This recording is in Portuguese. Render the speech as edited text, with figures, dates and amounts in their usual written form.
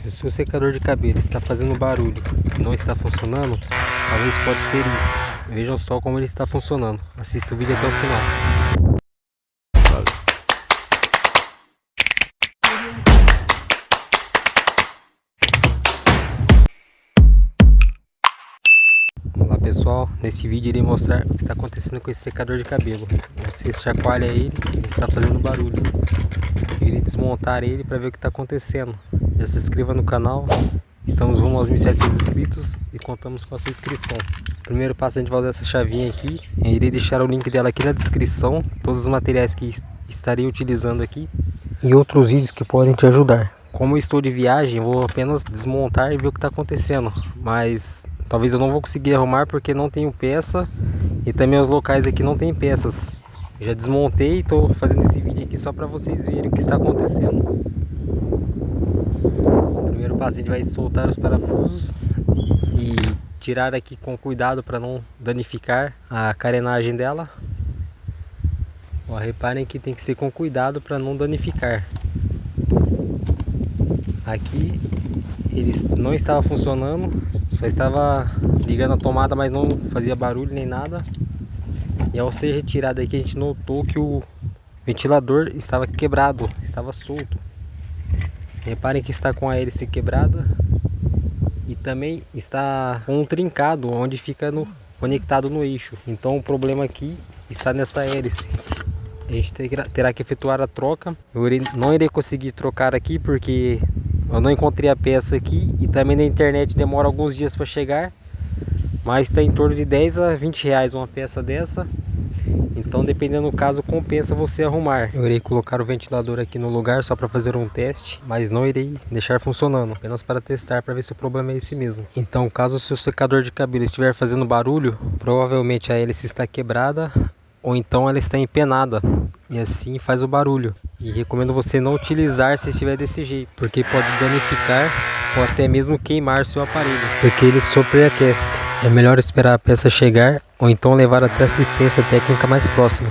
Se o seu secador de cabelo está fazendo barulho e não está funcionando, talvez pode ser isso. Vejam só como ele está funcionando. Assista o vídeo até o final. Olá pessoal, nesse vídeo irei mostrar o que está acontecendo com esse secador de cabelo. Você chacoalha ele está fazendo barulho. Eu irei desmontar ele para ver o que está acontecendo. Já se inscreva no canal. Estamos rumo aos 1.700 inscritos e contamos com a sua inscrição. Primeiro passo, a gente vai usar essa chavinha aqui. Eu irei deixar o link dela aqui na descrição. Todos os materiais que estarei utilizando aqui e outros vídeos que podem te ajudar. Como eu estou de viagem, vou apenas desmontar e ver o que está acontecendo. Mas talvez eu não vou conseguir arrumar porque não tenho peça e também os locais aqui não tem peças. Eu já desmontei e estou fazendo esse vídeo aqui só para vocês verem o que está acontecendo. Primeiro passo, a gente vai soltar os parafusos e tirar aqui com cuidado para não danificar a carenagem dela. Ó, reparem que tem que ser com cuidado para não danificar. Aqui ele não estava funcionando, só estava ligando a tomada, mas não fazia barulho nem nada. E ao ser retirado aqui, a gente notou que o ventilador estava quebrado, estava solto. Reparem que está com a hélice quebrada e também está com um trincado onde fica conectado no eixo. Então o problema aqui está nessa hélice. A gente terá que efetuar a troca. Eu não irei conseguir trocar aqui porque eu não encontrei a peça aqui e também na internet demora alguns dias para chegar. Mas está em torno de 10 a 20 reais uma peça dessa. Então, dependendo do caso, compensa você arrumar. Eu irei colocar o ventilador aqui no lugar só para fazer um teste, mas não irei deixar funcionando, apenas para testar para ver se o problema é esse mesmo. Então, caso o seu secador de cabelo estiver fazendo barulho, provavelmente a hélice está quebrada ou então ela está empenada e assim faz o barulho. E recomendo você não utilizar se estiver desse jeito, porque pode danificar ou até mesmo queimar seu aparelho, porque ele sobreaquece. É melhor esperar a peça chegar ou então levar até a assistência técnica mais próxima.